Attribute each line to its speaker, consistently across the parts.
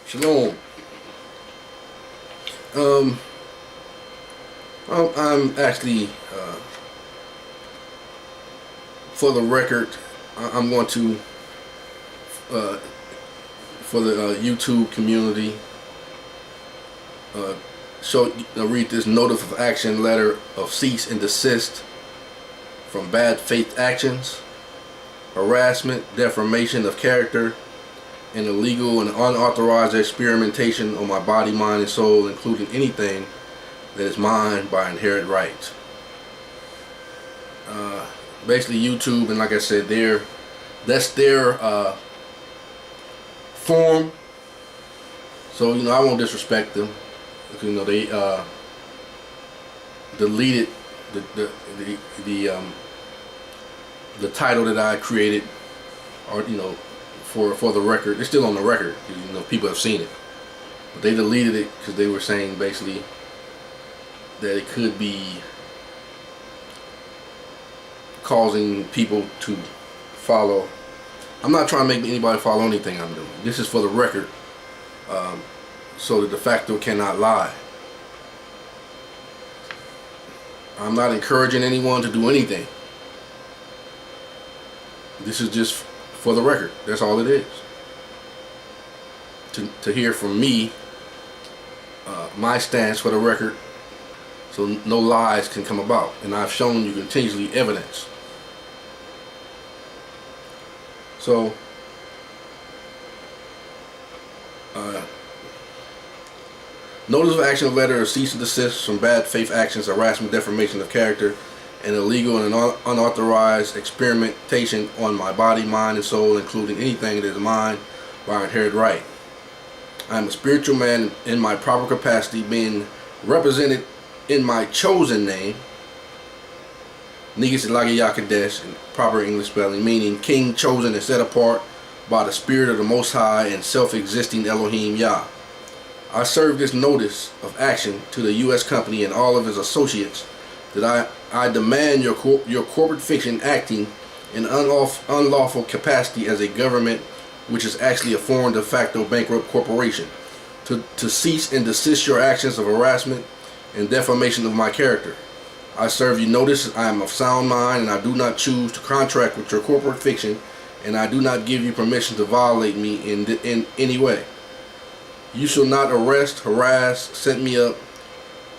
Speaker 1: Shalom. I'm actually, for the record, I'm going to, for the YouTube community, read this notice of action letter of cease and desist from bad faith actions, harassment, defamation of character, and illegal and unauthorized experimentation on my body, mind, and soul, including anything that is mine by inherent right. Basically, YouTube, and like I said, that's their form. So I won't disrespect them. Because, they deleted the title that I created, or for the record. It's still on the record. People have seen it, but they deleted it because they were saying basically that it could be causing people to follow. I'm not trying to make anybody follow anything I'm doing. This is for the record, so that de facto cannot lie. I'm not encouraging anyone to do anything. This is just for the record. That's all it is. To hear from me, my stance for the record, so no lies can come about. And I've shown you continuously evidence. So, notice of action letter of cease and desist from bad faith actions, harassment, defamation of character, and illegal and unauthorized experimentation on my body, mind, and soul, including anything that is mine by inherent right. I am a spiritual man in my proper capacity, being represented in my chosen name, Desist, in proper English spelling, meaning king, chosen, and set apart by the spirit of the Most High and self-existing Elohim Yah. I serve this notice of action to the U.S. company and all of its associates that I demand your corporate fiction acting in unlawful capacity as a government, which is actually a foreign de facto bankrupt corporation, to cease and desist your actions of harassment and defamation of my character. I serve you notice I am of sound mind, and I do not choose to contract with your corporate fiction, and I do not give you permission to violate me in any way. You shall not arrest, harass, set me up,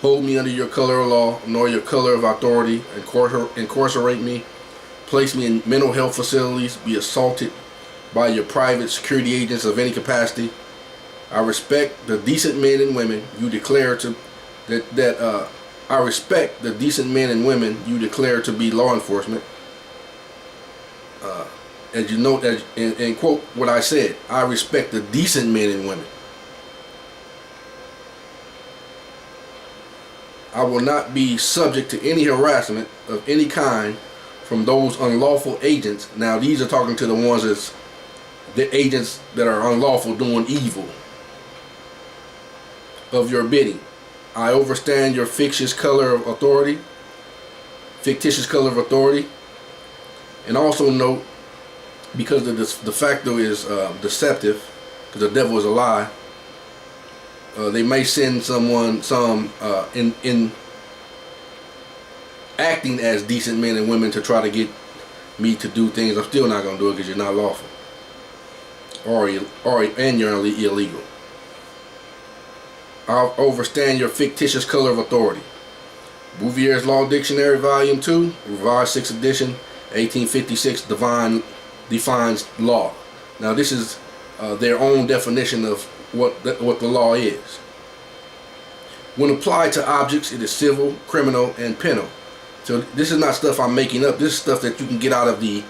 Speaker 1: hold me under your color of law, nor your color of authority, incarcerate me, place me in mental health facilities, be assaulted by your private security agents of any capacity. I respect the decent men and women you declare to I respect the decent men and women you declare to be law enforcement. As you note, and quote what I said, I respect the decent men and women. I will not be subject to any harassment of any kind from those unlawful agents. Now these are talking to the ones that's the agents that are unlawful, doing evil of your bidding. I overstand your fictitious color of authority, and also note, because the de facto is deceptive, because the devil is a lie. They may send someone in acting as decent men and women to try to get me to do things. I'm still not going to do it because you're not lawful, and you're illegal. I'll overstand your fictitious color of authority. Bouvier's Law Dictionary, Volume 2, Revised 6th Edition, 1856, defines law. Now this is their own definition of what the law is. When applied to objects, it is civil, criminal, and penal. So this is not stuff I'm making up. This is stuff that you can get out of their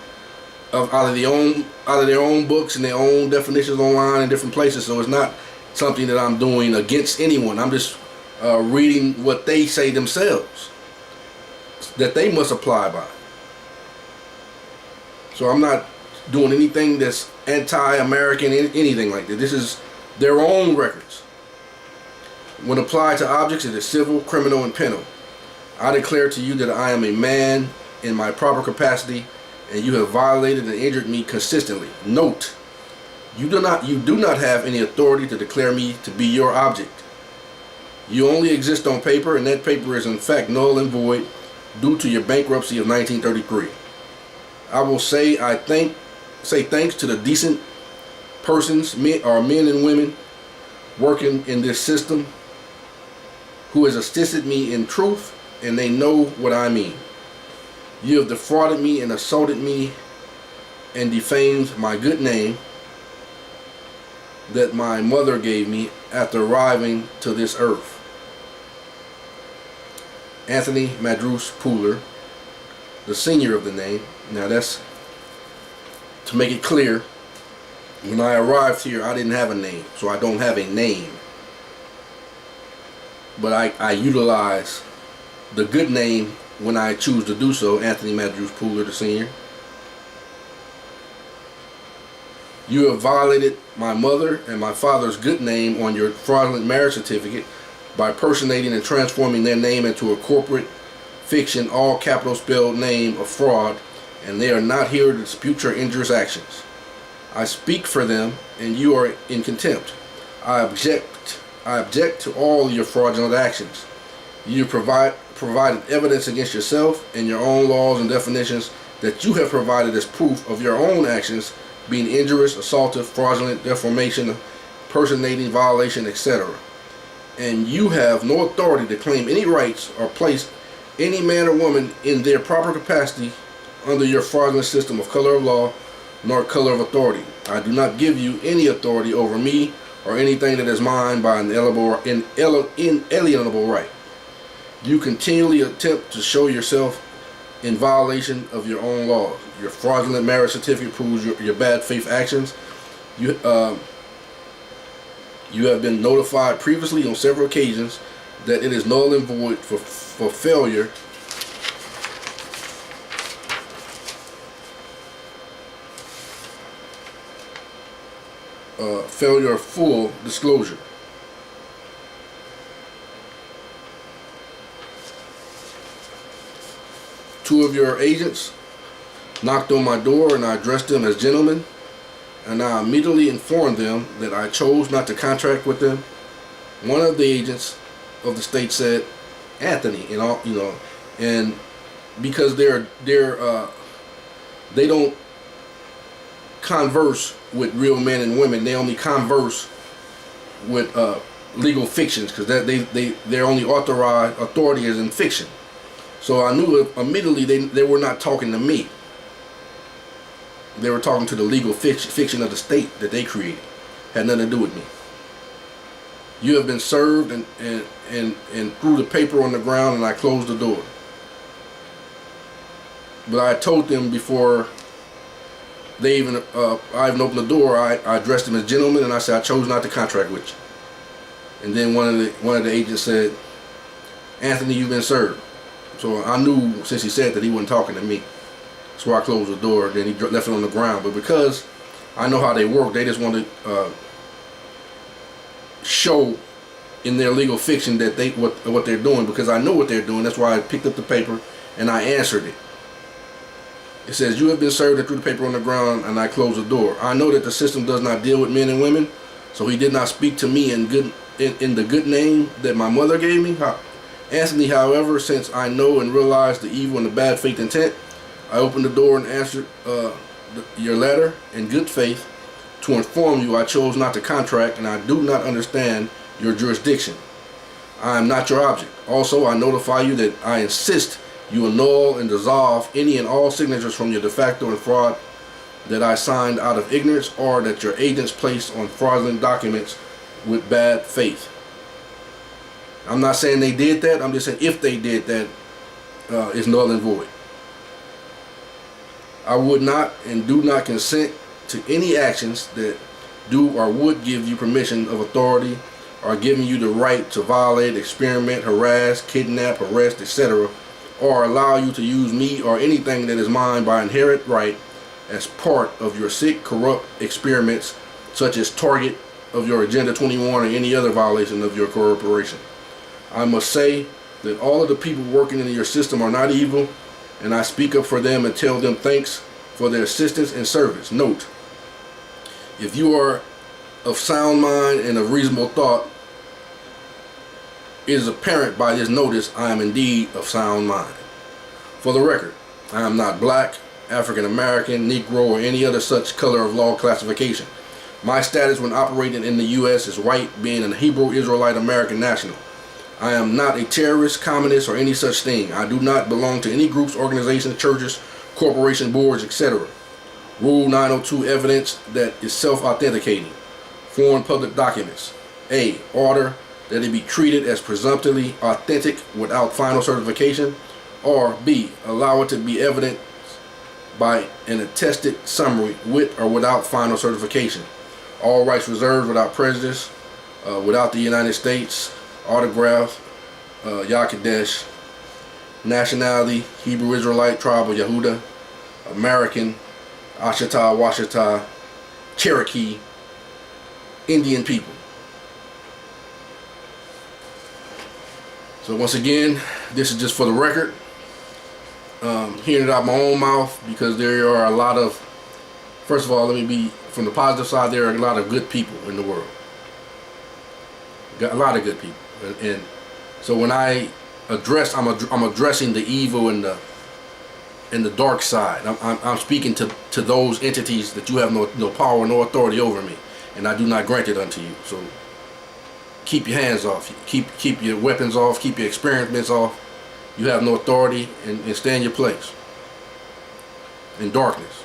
Speaker 1: own books and their own definitions online in different places. So it's not something that I'm doing against anyone. I'm just reading what they say themselves that they must apply by. So I'm not doing anything that's anti-American, anything like that. This is their own records. When applied to objects, it is civil, criminal, and penal. I declare to you that I am a man in my proper capacity, and you have violated and injured me consistently. Note, You do not have any authority to declare me to be your object. You only exist on paper, and that paper is in fact null and void due to your bankruptcy of 1933. I will say thanks to the decent persons, men and women working in this system, who has assisted me in truth, and they know what I mean. You have defrauded me and assaulted me and defamed my good name that my mother gave me after arriving to this earth. Anthony Madrus Pooler, the senior of the name. Now that's, to make it clear, when I arrived here I didn't have a name, so I don't have a name. But I utilize the good name when I choose to do so, Anthony Madrus Pooler, the senior. You have violated my mother and my father's good name on your fraudulent marriage certificate by personating and transforming their name into a corporate fiction, all capital spelled name of fraud, and they are not here to dispute your injurious actions. I speak for them, and you are in contempt. I object to all your fraudulent actions. You provided evidence against yourself and your own laws and definitions that you have provided as proof of your own actions being injurious, assaultive, fraudulent, defamation, personating, violation, etc. And you have no authority to claim any rights or place any man or woman in their proper capacity under your fraudulent system of color of law nor color of authority. I do not give you any authority over me or anything that is mine by an inalienable right. You continually attempt to show yourself in violation of your own laws. Your fraudulent marriage certificate proves your bad faith actions. You have been notified previously on several occasions that it is null and void for failure failure of full disclosure. Two of your agents knocked on my door, and I addressed them as gentlemen, and I immediately informed them that I chose not to contract with them. One of the agents of the state said, Anthony, and because they don't converse with real men and women, they only converse with legal fictions, because their only authority is in fiction. So I knew immediately they were not talking to me. They were talking to the legal fiction of the state that they created. Had nothing to do with me. You have been served and threw the paper on the ground, and I closed the door. But I told them before I even opened the door, I addressed them as gentlemen, and I said I chose not to contract with you. And then one of the agents said, Anthony, you've been served. So I knew, since he said that, he wasn't talking to me. So I closed the door. Then he left it on the ground. But because I know how they work, they just want to show in their legal fiction that what they're doing. Because I know what they're doing. That's why I picked up the paper and I answered it. It says, you have been served, and threw the paper on the ground, and I closed the door. I know that the system does not deal with men and women, so he did not speak to me in the good name that my mother gave me. Anthony, however, since I know and realize the evil and the bad faith intent, I opened the door and answered your letter in good faith to inform you I chose not to contract, and I do not understand your jurisdiction. I am not your object. Also, I notify you that I insist you annul and dissolve any and all signatures from your de facto and fraud that I signed out of ignorance, or that your agents placed on fraudulent documents with bad faith. I'm not saying they did that. I'm just saying if they did that, it's null and void. I would not and do not consent to any actions that do or would give you permission of authority or giving you the right to violate, experiment, harass, kidnap, arrest, etc., or allow you to use me or anything that is mine by inherent right as part of your sick, corrupt experiments, such as target of your Agenda 21 or any other violation of your corporation. I must say that all of the people working in your system are not evil, and I speak up for them and tell them thanks for their assistance and service. Note, If you are of sound mind and of reasonable thought, it is apparent by this notice I am indeed of sound mind. For the record, I am not black, African American, Negro, or any other such color of law classification. My status when operating in the U.S. is white, being a Hebrew Israelite American national. I am not a terrorist, communist, or any such thing. I do not belong to any groups, organizations, churches, corporation boards, etc. Rule 902, evidence that is self-authenticating. Foreign public documents. A. Order that it be treated as presumptively authentic without final certification. Or B. Allow it to be evident by an attested summary with or without final certification. All rights reserved without prejudice, without the United States. Autograph, Yakadesh. Nationality, Hebrew Israelite, tribe of Yehuda. American, Ashita, Washita, Cherokee, Indian people. So once again, this is just for the record. Hearing it out my own mouth, because there are a lot of, first of all, let me be from the positive side, there are a lot of good people in the world. Got a lot of good people, and so when I address, I'm addressing the evil and the dark side. I'm speaking to those entities that you have no power, no authority over me, and I do not grant it unto you. So keep your hands off, keep your weapons off, keep your experiments off. You have no authority, and stay in your place in darkness.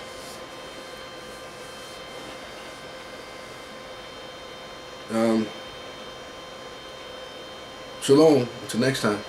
Speaker 1: Shalom. Until next time.